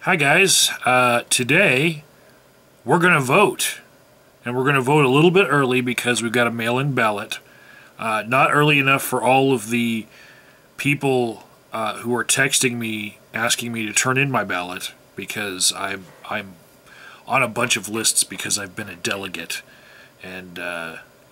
Hi guys, today we're going to vote, and we're going to vote a little bit early because we've got a mail-in ballot. Not early enough for all of the people who are texting me asking me to turn in my ballot, because I'm on a bunch of lists because I've been a delegate, and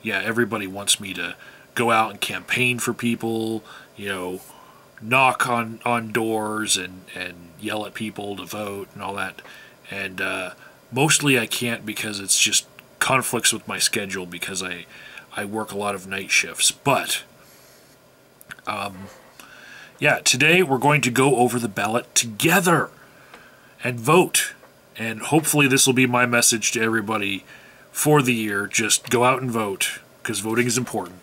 yeah, everybody wants me to go out and campaign for people, knock on doors and yell at people to vote and all that. And mostly I can't because it's just conflicts with my schedule because I work a lot of night shifts. But yeah, today we're going to go over the ballot together and vote. And hopefully this will be my message to everybody for the year. Just go out and vote, because voting is important.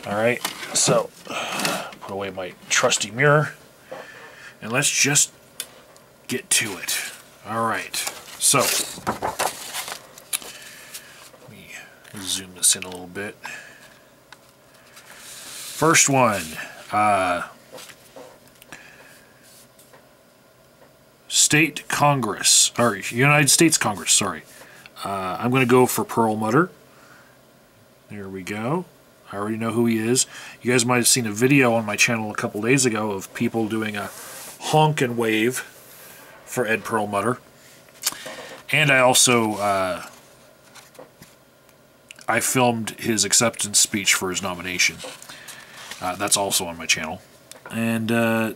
Alright, so put away my trusty mirror, and let's just get to it. Alright, so let me zoom this in a little bit. First one, State Congress, or United States Congress, sorry. I'm going to go for Perlmutter. There we go. I already know who he is. You guys might have seen a video on my channel a couple days ago of people doing a honk and wave for Ed Perlmutter. And I also I filmed his acceptance speech for his nomination. That's also on my channel. And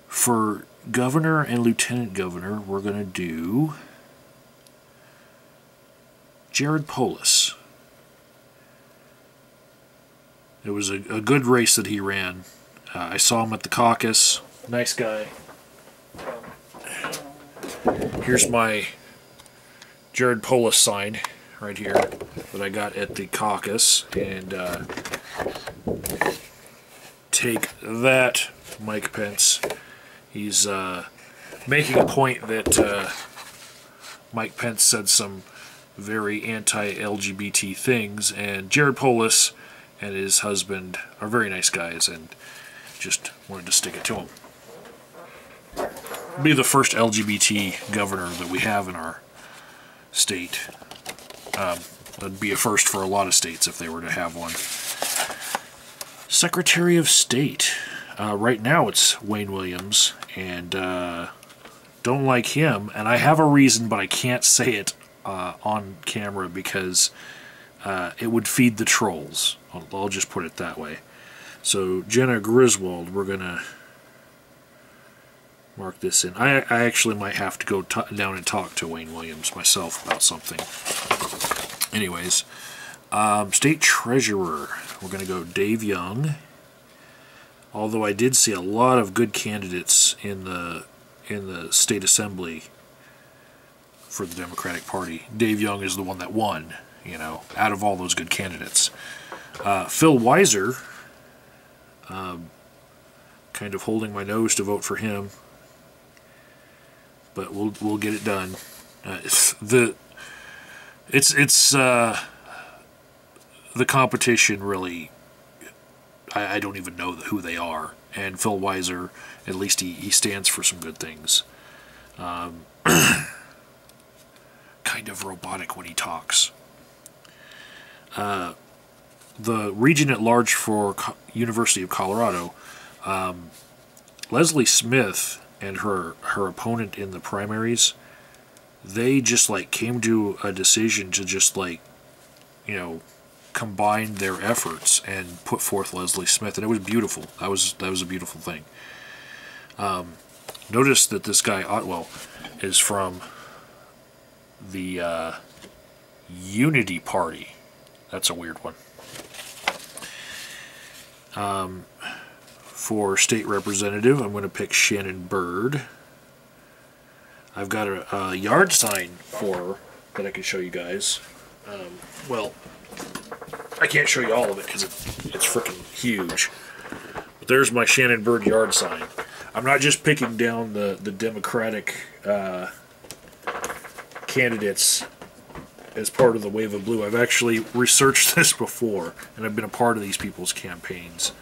for governor and lieutenant governor, we're going to do Jared Polis. It was a good race that he ran. I saw him at the caucus. Nice guy. Here's my Jared Polis sign right here that I got at the caucus. And take that, Mike Pence. He's making a point that Mike Pence said some very anti-LGBT things, and Jared Polis and his husband are very nice guys, and just wanted to stick it to him. Be the first LGBT governor that we have in our state. That'd be a first for a lot of states if they were to have one. Secretary of State. Right now it's Wayne Williams, and don't like him, and I have a reason, but I can't say it on camera because it would feed the trolls. I'll just put it that way. So Jenna Griswold, we're going to mark this in. I actually might have to go down and talk to Wayne Williams myself about something. Anyways, State Treasurer, we're going to go Dave Young. Although I did see a lot of good candidates in the State Assembly for the Democratic Party. Dave Young is the one that won, out of all those good candidates. Phil Weiser, kind of holding my nose to vote for him, but we'll get it done. The competition really, I don't even know who they are, and Phil Weiser, at least he stands for some good things. Kind of robotic when he talks. The region at large for University of Colorado, Leslie Smith and her opponent in the primaries, they just came to a decision to just combine their efforts and put forth Leslie Smith, and it was beautiful. That was a beautiful thing. Notice that this guy Otwell is from the Unity Party. That's a weird one. For state representative, I'm going to pick Shannon Byrd. I've got a yard sign for her that I can show you guys. Well, I can't show you all of it because it's freaking huge. But there's my Shannon Byrd yard sign. I'm not just picking down the Democratic candidates as part of the Wave of Blue. I've actually researched this before, and I've been a part of these people's campaigns.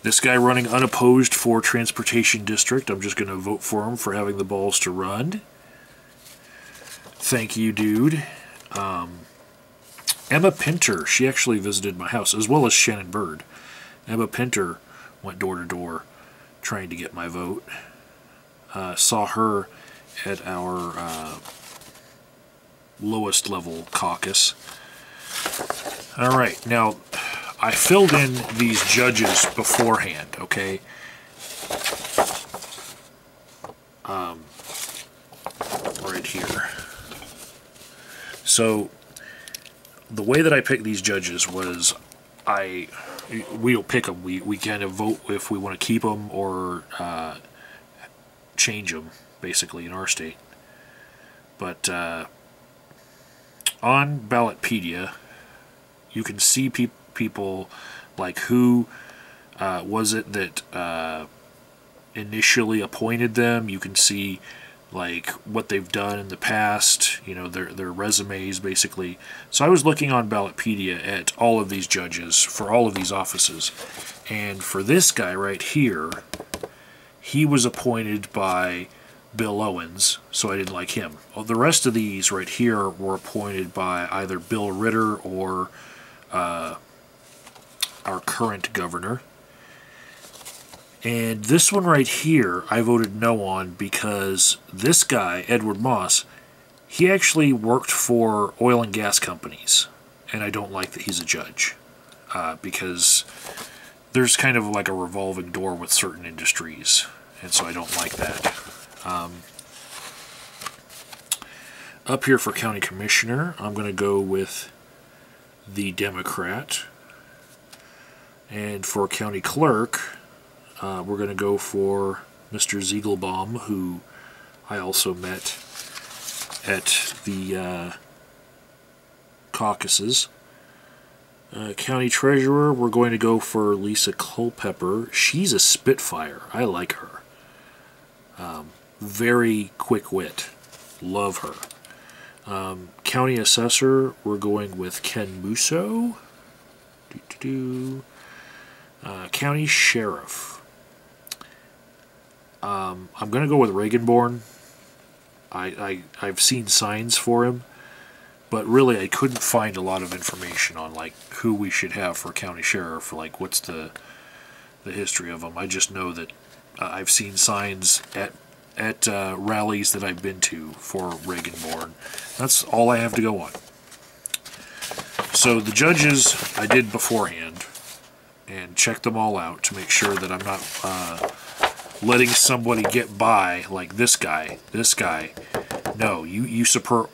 This guy running unopposed for Transportation District, I'm just going to vote for him for having the balls to run. Thank you, dude. Emma Pinter, she actually visited my house, as well as Shannon Bird. Emma Pinter went door to door trying to get my vote. Saw her at our lowest level caucus. All right, now I filled in these judges beforehand, okay? Right here. So the way that I picked these judges was we don't pick them. We kind of vote if we want to keep them or change them, basically, in our state. But on Ballotpedia, you can see people like who was it that initially appointed them. You can see like what they've done in the past, you know, their resumes, basically. So I was looking on Ballotpedia at all of these judges for all of these offices. And for this guy right here, he was appointed by Bill Owens, so I didn't like him. The rest of these right here were appointed by either Bill Ritter or our current governor. And this one right here, I voted no on because this guy, Edward Moss, he actually worked for oil and gas companies. And I don't like that he's a judge. Because there's kind of like a revolving door with certain industries. And so I don't like that. Up here for county commissioner, I'm going to go with the Democrat. And for county clerk, we're going to go for Mr. Ziegelbaum, who I also met at the caucuses. County treasurer, we're going to go for Lisa Culpepper. She's a spitfire. I like her. Very quick wit. Love her. County assessor, we're going with Ken Musso. County sheriff. I'm going to go with Reaganborn. I've seen signs for him, but really I couldn't find a lot of information on like who we should have for county sheriff, like what's the history of him. I just know that I've seen signs at rallies that I've been to for Reaganborn. That's all I have to go on. So the judges I did beforehand and checked them all out to make sure that I'm not letting somebody get by like this guy. This guy, no, you support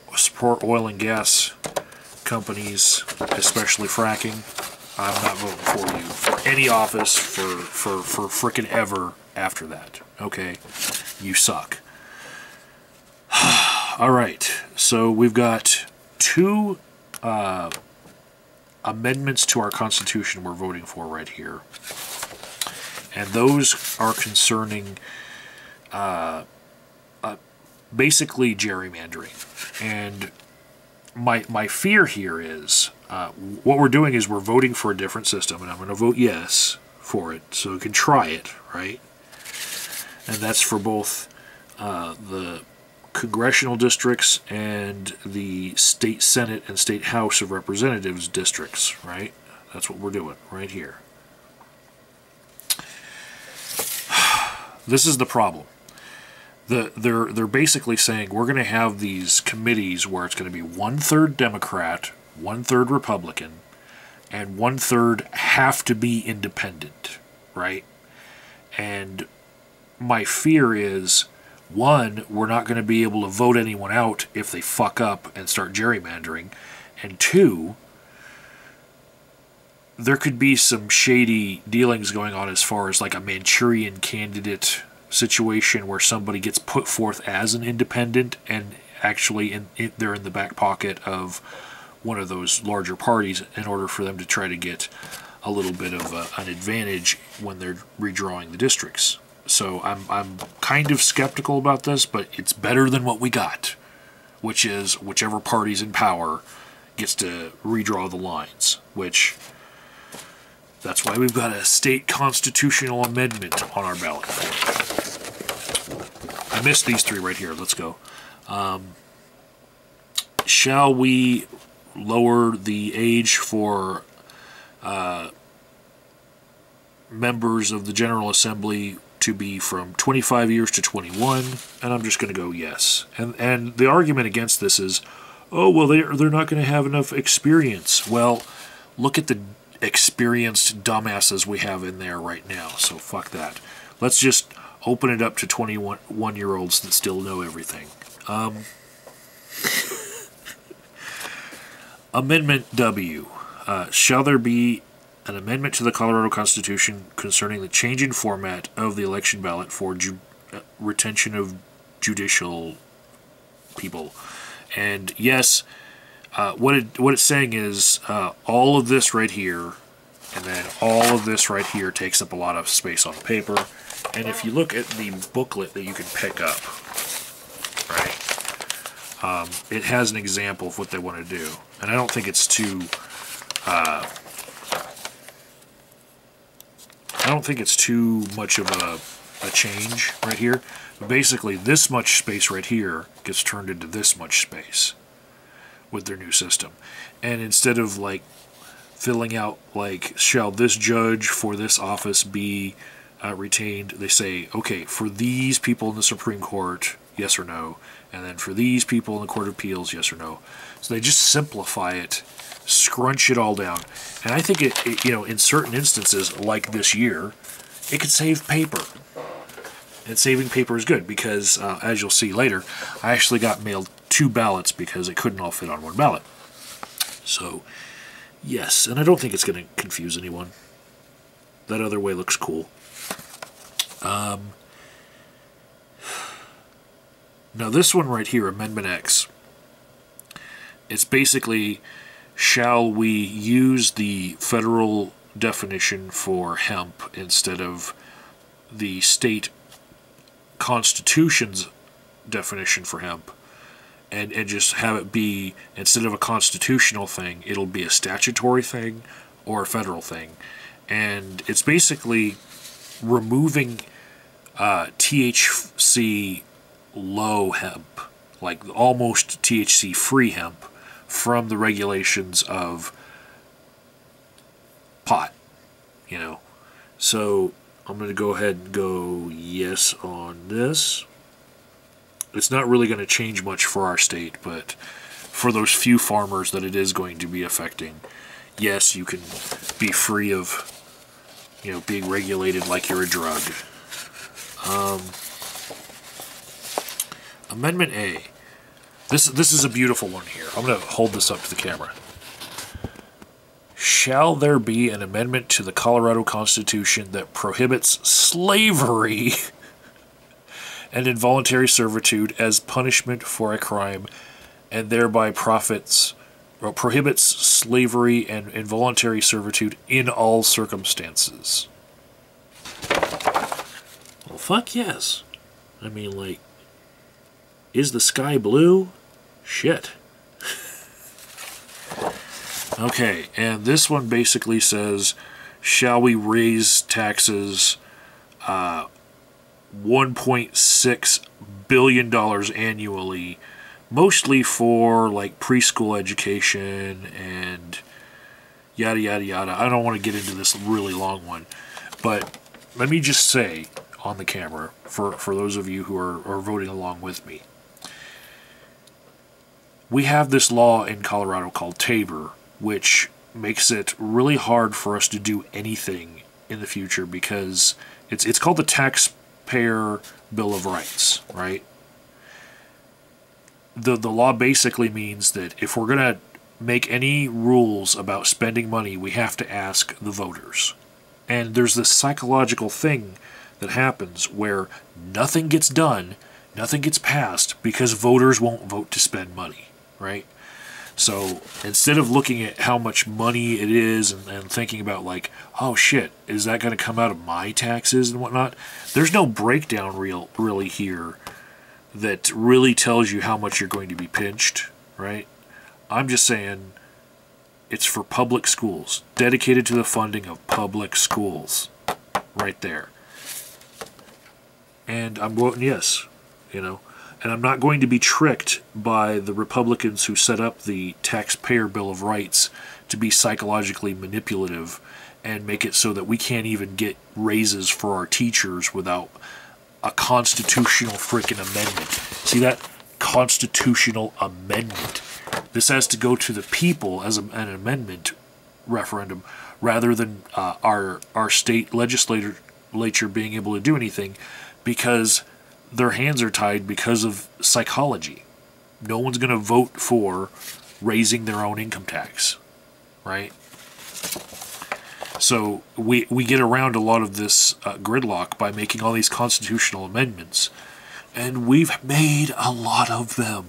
oil and gas companies, especially fracking. I'm not voting for you for any office for frickin' ever after that. Okay, you suck. All right, so we've got two amendments to our Constitution we're voting for right here. And those are concerning basically gerrymandering. And my fear here is what we're doing is we're voting for a different system, and I'm going to vote yes for it so we can try it, right? And that's for both the congressional districts and the state Senate and state House of Representatives districts, right? That's what we're doing right here. This is the problem. They're basically saying we're going to have these committees where it's going to be 1/3 Democrat, 1/3 Republican, and 1/3 have to be independent, right? And my fear is, one, we're not going to be able to vote anyone out if they fuck up and start gerrymandering, and two, there could be some shady dealings going on as far as like a Manchurian candidate situation where somebody gets put forth as an independent and actually they're in the back pocket of one of those larger parties in order for them to try to get a little bit of an advantage when they're redrawing the districts. So I'm kind of skeptical about this, but it's better than what we got, which is whichever party's in power gets to redraw the lines, which That's why we've got a state constitutional amendment on our ballot. I missed these three right here. Let's go. Shall we lower the age for members of the General Assembly to be from 25 years to 21? And I'm just going to go yes. And the argument against this is, oh, well, they're not going to have enough experience. Well, look at the experienced dumbasses we have in there right now, so fuck that. Let's just open it up to 21-year-olds that still know everything. Amendment W. Shall there be an amendment to the Colorado Constitution concerning the change in format of the election ballot for retention of judicial people? And yes, what it's saying is all of this right here, and then all of this right here takes up a lot of space on the paper. And if you look at the booklet that you can pick up, right, it has an example of what they want to do. And I don't think it's too much of a change right here. But basically, this much space right here gets turned into this much space with their new system. And instead of like filling out like, shall this judge for this office be retained, they say, okay, for these people in the Supreme Court, yes or no, and then for these people in the Court of Appeals, yes or no. So they just simplify it, scrunch it all down. And I think it in certain instances, like this year, it could save paper. And saving paper is good because, as you'll see later, I actually got mailed 2 ballots because it couldn't all fit on one ballot. So, yes, and I don't think it's going to confuse anyone. That other way looks cool. Now this one right here, Amendment X, it's basically, shall we use the federal definition for hemp instead of the state constitution's definition for hemp, and just have it be, instead of a constitutional thing, it'll be a statutory thing or a federal thing. And it's basically removing THC low hemp, like almost THC free hemp, from the regulations of pot, So I'm going to go ahead and go yes on this. It's not really going to change much for our state, but for those few farmers that it is going to be affecting, yes, you can be free of, being regulated like you're a drug. Amendment A. This is a beautiful one here. I'm going to hold this up to the camera. Shall there be an amendment to the Colorado Constitution that prohibits slavery and involuntary servitude as punishment for a crime, and thereby prohibits slavery and involuntary servitude in all circumstances? Well, fuck yes. I mean, like, is the sky blue? Shit. Okay, and this one basically says, shall we raise taxes $1.6 billion annually, mostly for like preschool education and yada yada yada. I don't want to get into this really long one, but let me just say on the camera, for those of you who are voting along with me, we have this law in Colorado called Tabor, which makes it really hard for us to do anything in the future because it's called the Taxpayer Bill of Rights, right? The law basically means that if we're going to make any rules about spending money, we have to ask the voters. And there's this psychological thing that happens where nothing gets done, nothing gets passed because voters won't vote to spend money, right? So instead of looking at how much money it is and thinking about like, oh shit, is that going to come out of my taxes and whatnot? There's no breakdown really here that really tells you how much you're going to be pinched, right? I'm just saying, It's for public schools, dedicated to the funding of public schools, right there. And I'm voting yes, and I'm not going to be tricked by the Republicans who set up the Taxpayer Bill of Rights to be psychologically manipulative and make it so that we can't even get raises for our teachers without a constitutional freaking amendment. See that? Constitutional amendment. This has to go to the people as an amendment referendum rather than our state legislature being able to do anything, because their hands are tied because of psychology. No one's going to vote for raising their own income tax, right? So we get around a lot of this gridlock by making all these constitutional amendments, and we've made a lot of them.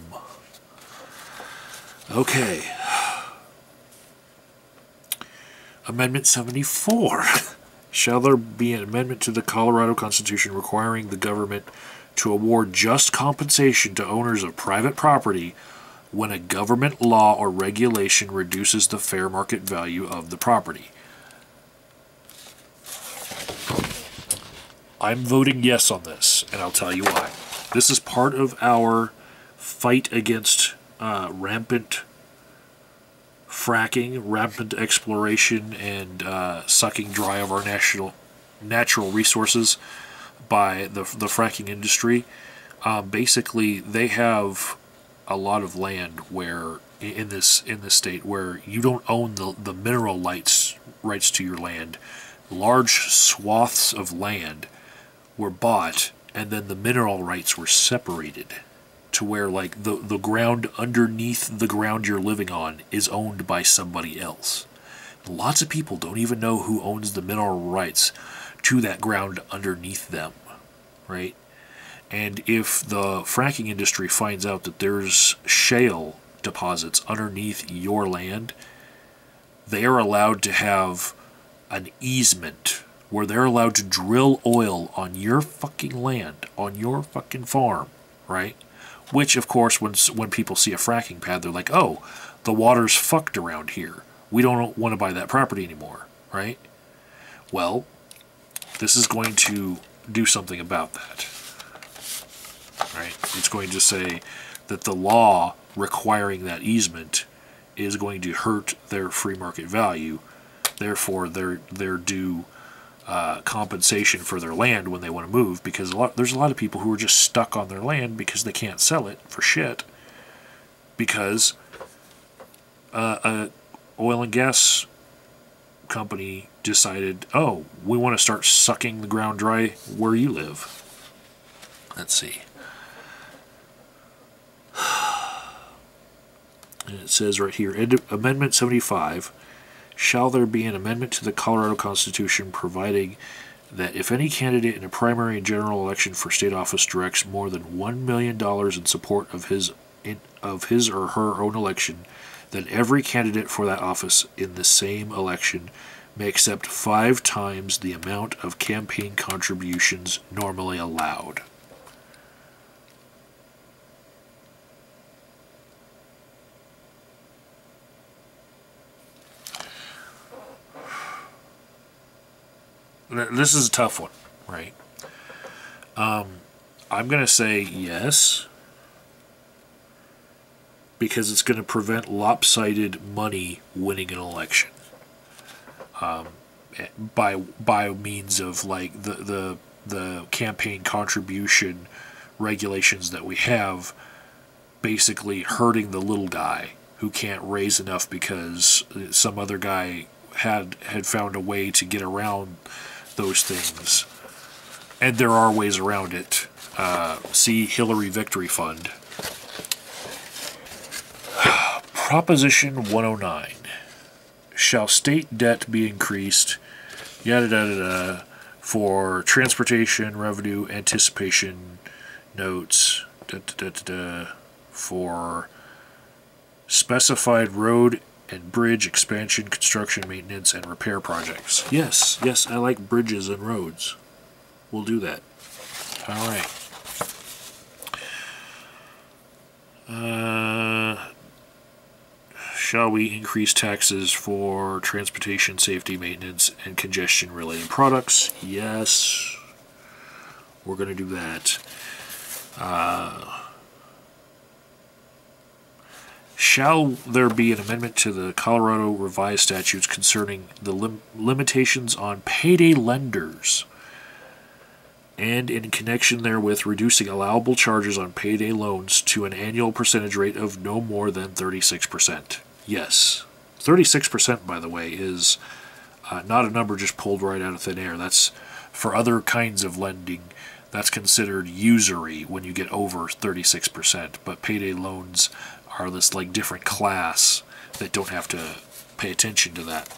Okay. Amendment 74. Shall there be an amendment to the Colorado Constitution requiring the government to award just compensation to owners of private property when a government law or regulation reduces the fair market value of the property? I'm voting yes on this, and I'll tell you why. This is part of our fight against rampant fracking, rampant exploration, and sucking dry of our natural resources by the fracking industry. Basically, they have a lot of land where in this state where you don't own the mineral rights to your land. Large swaths of land were bought, and then the mineral rights were separated to where, like, the ground underneath the ground you're living on is owned by somebody else. Lots of people don't even know who owns the mineral rights to that ground underneath them, right? And if the fracking industry finds out that there's shale deposits underneath your land, they are allowed to have an easement where they're allowed to drill oil on your fucking land, on your fucking farm, right? Which, of course, when people see a fracking pad, they're like, oh, the water's fucked around here. We don't want to buy that property anymore, right? Well, this is going to do something about that, right? It's going to say that the law requiring that easement is going to hurt their free market value. Therefore, they're due compensation for their land when they want to move, because there's a lot of people who are just stuck on their land because they can't sell it for shit because a oil and gas company decided, oh, we want to start sucking the ground dry where you live. Let's see. And it says right here, Amendment 75, shall there be an amendment to the Colorado Constitution providing that if any candidate in a primary and general election for state office directs more than $1 million in support of his or her own election, then every candidate for that office in the same election may accept 5 times the amount of campaign contributions normally allowed. This is a tough one, right? I'm going to say yes, because it's going to prevent lopsided money winning an election. By means of, like, the campaign contribution regulations that we have, basically hurting the little guy who can't raise enough because some other guy had found a way to get around those things. And there are ways around it. See Hillary Victory Fund. Proposition 109. Shall state debt be increased, yada yada yada, for transportation revenue anticipation notes, for specified road and bridge expansion, construction, maintenance, and repair projects. Yes, I like bridges and roads. We'll do that. All right. Shall we increase taxes for transportation, safety, maintenance, and congestion-related products? Yes. We're going to do that. Shall there be an amendment to the Colorado revised statutes concerning the limitations on payday lenders, and in connection therewith reducing allowable charges on payday loans to an annual percentage rate of no more than 36%? Yes. 36%, by the way, is not a number just pulled right out of thin air. That's for other kinds of lending. That's considered usury when you get over 36%. But payday loans are this like different class that don't have to pay attention to that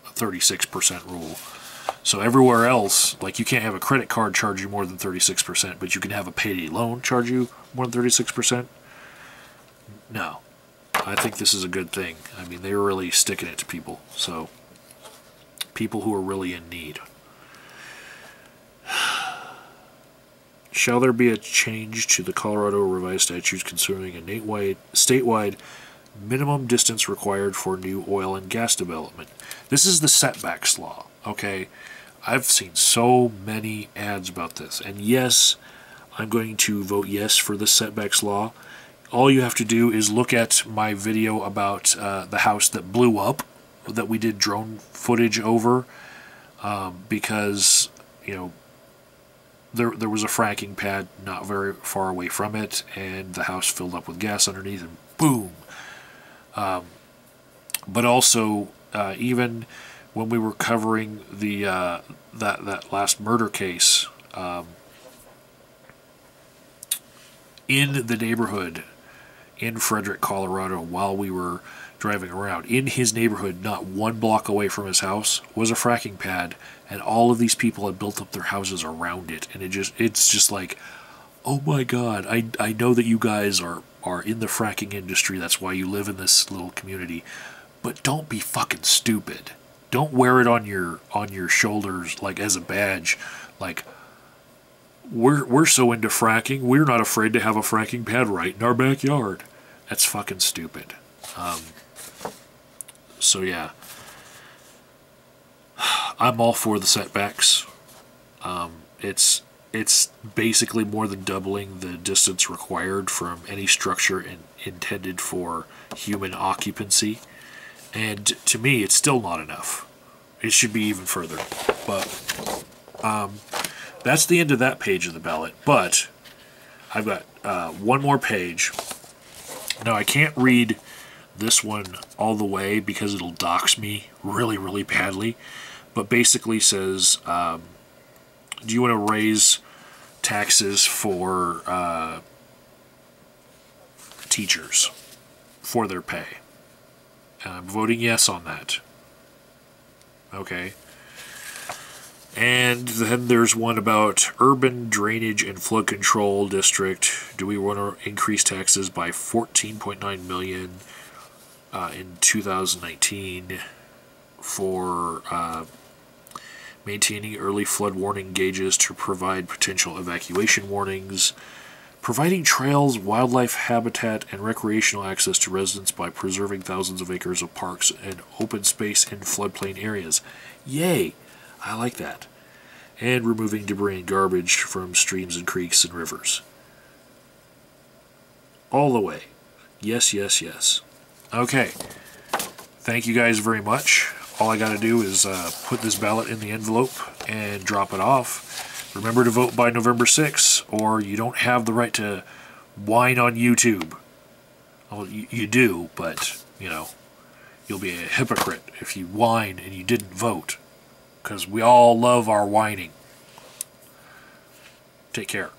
36% rule. So everywhere else, like you can't have a credit card charge you more than 36%, but you can have a payday loan charge you more than 36%. No. I think this is a good thing. I mean, they're really sticking it to people. So, people who are really in need. Shall there be a change to the Colorado revised statutes concerning a statewide minimum distance required for new oil and gas development? This is the setbacks law, okay? I've seen so many ads about this. And yes, I'm going to vote yes for the setbacks law. All you have to do is look at my video about the house that blew up, that we did drone footage over, because, you know, there was a fracking pad not very far away from it, and the house filled up with gas underneath, and boom. But also, even when we were covering the that last murder case in the neighborhood in Frederick, Colorado, while we were driving around, in his neighborhood, not 1 block away from his house, was a fracking pad, and all of these people had built up their houses around it, and it's just like, oh my god, I know that you guys are in the fracking industry, that's why you live in this little community, but don't be fucking stupid. Don't wear it on your shoulders like as a badge, like, we're so into fracking, we're not afraid to have a fracking pad right in our backyard. That's fucking stupid. So yeah, I'm all for the setbacks. It's basically more than doubling the distance required from any structure intended for human occupancy, and to me, it's still not enough. It should be even further. But that's the end of that page of the ballot. But I've got one more page. Now, I can't read this one all the way because it'll dox me really, really badly. But basically says, do you want to raise taxes for teachers for their pay? And I'm voting yes on that. Okay. And then there's one about urban drainage and flood control district. Do we want to increase taxes by $14.9 million in 2019 for maintaining early flood warning gauges to provide potential evacuation warnings, providing trails, wildlife habitat, and recreational access to residents by preserving thousands of acres of parks and open space in floodplain areas. Yay! I like that. And removing debris and garbage from streams and creeks and rivers. All the way. Yes, yes, yes. Okay. Thank you guys very much. All I got to do is put this ballot in the envelope and drop it off. Remember to vote by November 6th, or you don't have the right to whine on YouTube. Well, you do, but, you know, you'll be a hypocrite if you whine and you didn't vote. Because we all love our whining. Take care.